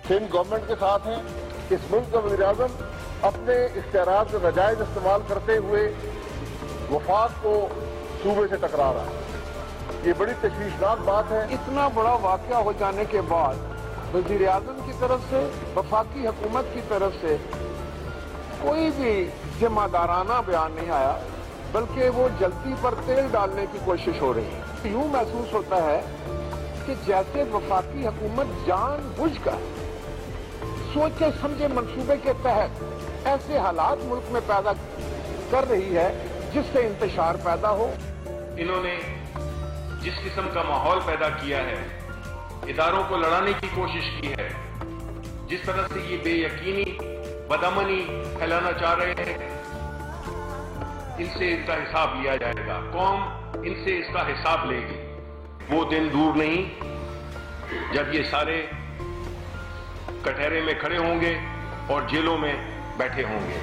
Sindh government के साथ हैं। इस मुल्क का वज़ीर-ए-आज़म अपने इख्तियारात का नाजायज इस्तेमाल करते हुए वफाक को सूबे से टकरा रहा है। ये बड़ी तशवीशनाक बात है। इतना बड़ा वाक़या हो जाने के बाद वज़ीर-ए-आज़म की तरफ से, वफाकी हुकूमत की तरफ से कोई भी जिम्मेदाराना बयान नहीं आया, बल्कि वो जल्दी पर तेल डालने की कोशिश हो रही है। यूं महसूस होता है कि जैसे वफाकी हुकूमत जानबूझकर सोचे समझे मंसूबे के तहत ऐसे हालात मुल्क में पैदा कर रही है जिससे इंतशार पैदा हो। इन्होंने जिस किस्म का माहौल पैदा किया है, इदारों को लड़ाने की कोशिश की है, जिस तरह से ये बेयकीनी बदअमनी फैलाना चाह रहे हैं, इनसे इसका हिसाब लिया जाएगा। कौम इनसे इसका हिसाब लेगी। वो दिन दूर नहीं जब ये सारे कटहरे में खड़े होंगे और जेलों में बैठे होंगे।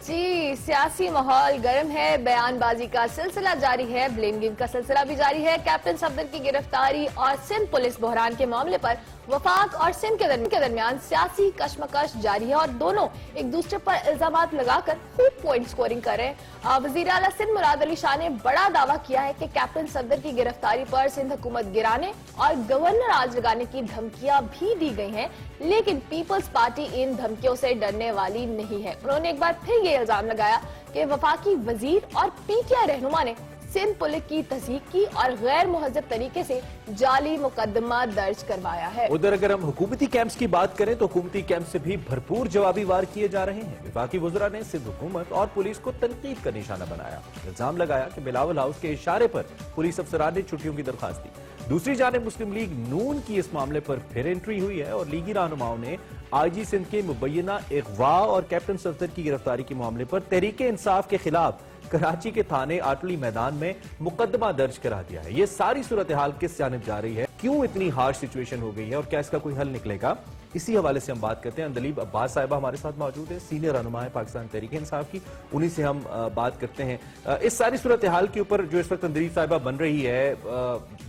जी, सियासी माहौल गर्म है, बयानबाजी का सिलसिला जारी है, ब्लेम गेम का सिलसिला भी जारी है। कैप्टन सफदर की गिरफ्तारी और सिंध पुलिस बहरान के मामले पर वफाक और सिंध के दरमियान सियासी कशमकश जारी है और दोनों एक दूसरे पर इल्जामात लगाकर खूब पॉइंट स्कोरिंग कर रहे हैं। वजीर आला सिंध मुराद अली शाह ने बड़ा दावा किया है कि कैप्टन सफदर की गिरफ्तारी पर सिंध हुकूमत गिराने और गवर्नर राज लगाने की धमकियां भी दी गई हैं, लेकिन पीपल्स पार्टी इन धमकियों से डरने वाली नहीं है। उन्होंने एक बार फिर ये इल्जाम लगाया कि वफाकी वजीर और पीटीआई रहनुमा ने सिंध पुलिस की तस्दीक की और गैर मुहज़्ज़ब तरीके से जाली मुकदमा दर्ज करवाया है। उधर अगर हम हुकूमती कैंप्स की बात करें तो हुकूमती कैंप से भी भरपूर जवाबी वार किए जा रहे हैं। वफाकी वज़रा ने सिंध हुकूमत और पुलिस को तनकीद का निशाना बनाया। इल्जाम लगाया कि बिलावल हाउस के इशारे पर पुलिस अफसरान ने छुट्टियों की दरखास्त दी। दूसरी जानिब मुस्लिम लीग नून की इस मामले पर फिर एंट्री हुई है और लीगी रहनुमाओं ने आईजी सिंध के मुबैना अगवा और कैप्टन सफदर की गिरफ्तारी के मामले पर तहरीके इंसाफ के खिलाफ कराची के थाने आटली मैदान में मुकदमा दर्ज करा दिया है। ये सारी सूरत हाल किस जानिब जा रही है, क्यों इतनी हार्श सिचुएशन हो गई है और क्या इसका कोई हल निकलेगा, इसी हवाले से हम बात करते हैं। अंदलीब अब्बास साहिबा हमारे साथ मौजूद है, सीनियर रहनुमा है पाकिस्तान तहरीक इंसाफ की, उन्हीं से हम बात करते हैं। इस सारी सूरत हाल के ऊपर जो इस वक्त अंदलीब साहिबा बन रही है,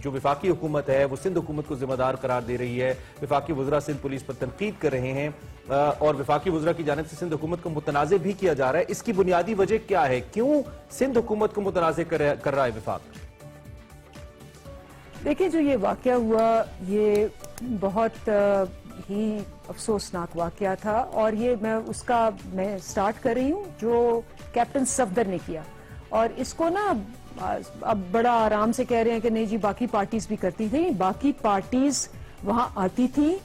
जो विफाकी हुकूमत है वो सिंध हुकूमत को जिम्मेदार करार दे रही है, विफाकी वज़रा सिंध पुलिस पर तनकीद कर रहे हैं और विफाकी वज़रा की जानिब से सिंध हुकूमत को मुतनाज़े भी किया जा रहा है। इसकी बुनियादी वजह क्या है, क्यों सिंध हुकूमत को मुतनाज़े कर रहा है विफाक? देखिए, जो ये वाक़या हुआ ये बहुत ही अफसोसनाक वाक़या था और ये मैं स्टार्ट कर रही हूँ जो कैप्टन सफदर ने किया। और इसको ना अब बड़ा आराम से कह रहे हैं कि नहीं जी बाकी पार्टीज भी करती थी। बाकी पार्टीज वहां आती थी,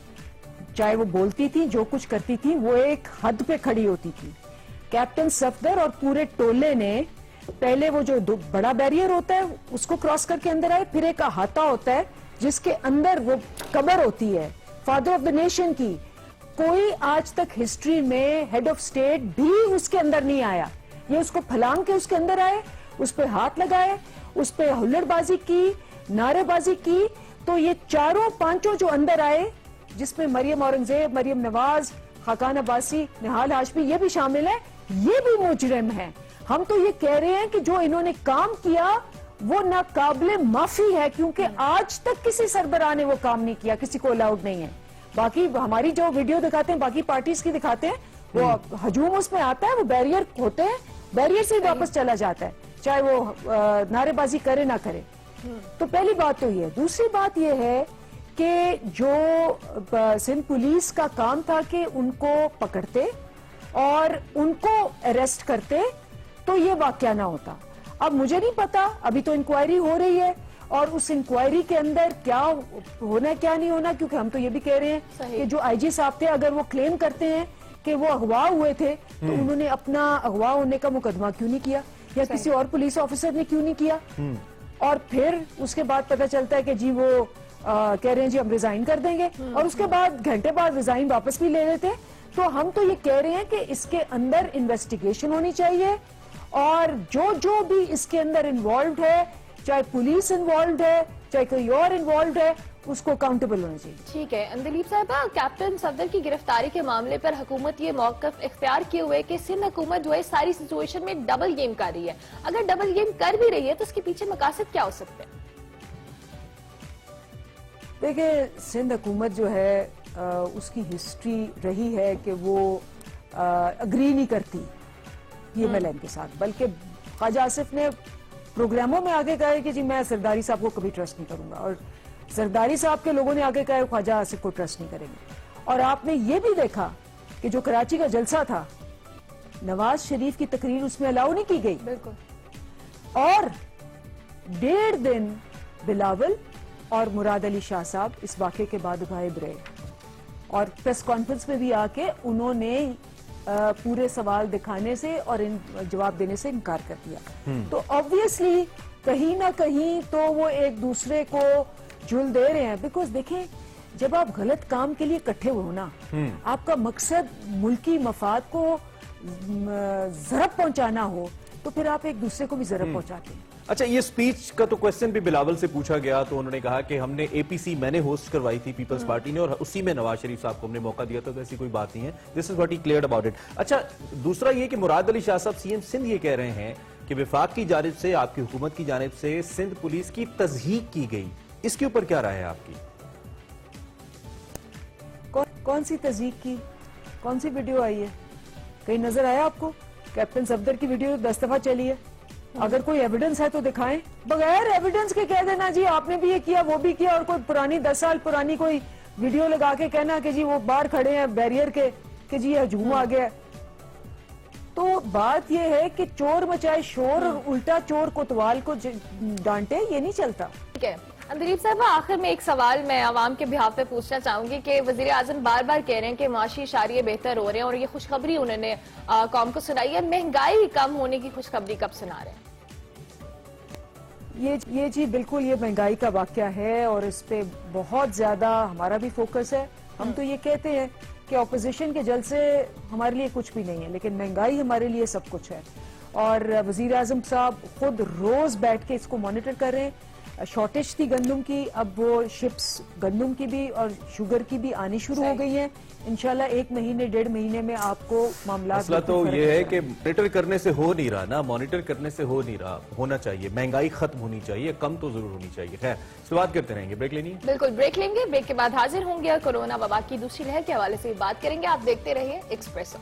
चाहे वो बोलती थी, जो कुछ करती थी, वो एक हद पे खड़ी होती थी। कैप्टन सफदर और पूरे टोले ने पहले वो जो बड़ा बैरियर होता है उसको क्रॉस करके अंदर आए, फिर एक अहाता होता है जिसके अंदर वो कब्र होती है फादर ऑफ द नेशन की। कोई आज तक हिस्ट्री में हेड ऑफ स्टेट भी उसके अंदर नहीं आया। ये उसको फलांग के उसके अंदर आए, उस पर हाथ लगाए, उस पर हुल्लड़बाजी की, नारेबाजी की। तो ये चारों पांचों जो अंदर आए, जिसमें मरियम औरंगजेब, मरियम नवाज, खाकान अब्बासी, निहाल हाशमी ये भी शामिल है, ये भी मुजरिम है। हम तो ये कह रहे हैं कि जो इन्होंने काम किया वो नाकाबिले माफी है, क्योंकि आज तक किसी सरबराह ने वो काम नहीं किया, किसी को अलाउड नहीं है। बाकी हमारी जो वीडियो दिखाते हैं बाकी पार्टीज की दिखाते हैं, वो हजूम उसमें आता है, वो बैरियर होते हैं, बैरियर से वापस चला जाता है, चाहे वो नारेबाजी करे ना करे। तो पहली बात तो ये। दूसरी बात ये है कि जो सिंध पुलिस का काम था कि उनको पकड़ते और उनको अरेस्ट करते तो ये वाकया ना होता। अब मुझे नहीं पता, अभी तो इंक्वायरी हो रही है और उस इंक्वायरी के अंदर क्या होना क्या नहीं होना, क्योंकि हम तो ये भी कह रहे हैं कि जो आईजी साहब थे अगर वो क्लेम करते हैं कि वो अगवा हुए थे तो उन्होंने अपना अगवा होने का मुकदमा क्यों नहीं किया, या किसी और पुलिस ऑफिसर ने क्यों नहीं किया। और फिर उसके बाद पता चलता है कि जी वो कह रहे हैं जी हम रिजाइन कर देंगे और उसके बाद घंटे बाद रिजाइन वापस भी ले लेते। तो हम तो ये कह रहे हैं कि इसके अंदर इन्वेस्टिगेशन होनी चाहिए और जो भी इसके अंदर इन्वॉल्व है, चाहे पुलिस इन्वॉल्व है चाहे कोई और इन्वॉल्व है, उसको अकाउंटेबल होना चाहिए। ठीक है अंदलीब साहबा, कैप्टन सफदर की गिरफ्तारी के मामले पर हुकूमत ये मौकफ इख्तियार किए हुए कि सिंध हुकूमत जो है सारी सिचुएशन में डबल गेम कर रही है। अगर डबल गेम कर भी रही है तो उसके पीछे मकासद क्या हो सकते हैं? देखिए, सिंध हुकूमत जो है اس کی ہسٹری رہی ہے کہ وہ اگری نہیں کرتی پی ایم ایل این کے ساتھ، بلکہ خواجہ آصف نے پروگراموں میں آگے کہا ہے کہ جی میں زرداری صاحب کو کبھی ٹرسٹ نہیں کروں گا، اور زرداری صاحب کے لوگوں نے آگے کہا ہے خواجہ آصف کو ٹرسٹ نہیں کریں گے. اور آپ نے یہ بھی دیکھا کہ جو کراچی کا جلسہ تھا، نواز شریف کی تقریر اس میں الاؤ نہیں کی گئی، بالکل. اور 1.5 دن بلاول اور مراد علی شاہ صاحب اس واقعے کے بعد غائب رہے، اور پریس کانفرنس میں بھی آ کے انہوں نے پورے سوال دکھانے سے اور جواب دینے سے انکار کر دیا. تو obviously کہیں نہ کہیں تو وہ ایک دوسرے کو جھل دے رہے ہیں. بیکاز دیکھیں، جب آپ غلط کام کے لیے اکٹھے ہو نا، آپ کا مقصد ملکی مفاد کو ضرر پہنچانا ہو، تو پھر آپ ایک دوسرے کو بھی ضرر پہنچاتے ہیں. اچھا، یہ سپیچ کا تو کوسچن بھی بلاول سے پوچھا گیا تو انہوں نے کہا کہ ہم نے اے پی سی میں نے ہوسٹ کروائی تھی پیپلز پارٹی نے، اور اسی میں نواز شریف صاحب کو ہم نے موقع دیا تھا، تو ایسی کوئی بات نہیں ہے. This is what he cleared about it. اچھا، دوسرا یہ کہ مراد علی شاہ صاحب سی ایم سندھ یہ کہہ رہے ہیں کہ وفاق کی جانب سے، آپ کی حکومت کی جانب سے سندھ پولیس کی تضحیق کی گئی. اس کے اوپر کیا رائے ہے آپ کی؟ کون سی تضحیق کی؟ کون سی ویڈیو آئی ہے؟ کہیں نظر آیا آپ کو؟ کیپٹن صفدر کی ویڈیو 10 دفعہ چلی ہے. اگر کوئی ایویڈنس ہے تو دکھائیں. بغیر ایویڈنس کے کہہ دینا جی آپ نے بھی یہ کیا وہ بھی کیا، اور کوئی پرانی 10 سال پرانی کوئی ویڈیو لگا کے کہنا کہ جی وہ باہر کھڑے ہیں بیریئر کے کہ جی یہ ہجوم آ گیا. تو بات یہ ہے کہ چور مچائے شور اور الٹا چور کوتوال کو ڈانٹے، یہ نہیں چلتا. ٹھیک ہے اندلیب صاحبہ، آخر میں ایک سوال میں عوام کے بہاف پہ پوچھنا چاہوں گی کہ وزیر اعظم بار بار کہہ رہے ہیں کہ معاشی اشاریے بہتر ہو رہے ہیں، اور یہ خوشخبری انہوں نے قوم کو سنائی ہے. مہنگائی کم ہونے کی خوشخبری کب سنا رہے ہیں؟ یہ جی بالکل یہ مہنگائی کا واقعہ ہے، اور اس پہ بہت زیادہ ہمارا بھی فوکس ہے. ہم تو یہ کہتے ہیں کہ اپوزیشن کے جلسے ہمارے لیے کچھ بھی نہیں ہے، لیکن مہنگائی ہمارے لیے سب کچھ ہے. اور وزیر اعظم صاحب خود روز بیٹھ کے اس کو مانیٹر کر رہے ہیں. شارٹیج تھی گندم کی، اب وہ شپس گندم کی بھی اور شوگر کی بھی آنی شروع ہو گئی ہیں. انشاءاللہ 1 مہینے 1.5 مہینے میں آپ کو معاملات. مسئلہ تو یہ ہے کہ مانیٹر کرنے سے ہو نہیں رہا نا، مانیٹر کرنے سے ہو نہیں رہا. ہونا چاہیے، مہنگائی ختم ہونی چاہیے، کم تو ضرور ہونی چاہیے. خیر، اس پہ بات کرتے رہیں گے. بریک لینی ہے؟ بالکل بریک لیں گے. بریک کے بعد حاضر ہوں گے اور کورونا وبا کی دوسری لہر کے حوالے سے بات کریں گے. آپ دیکھتے رہیے ایکسپریسو.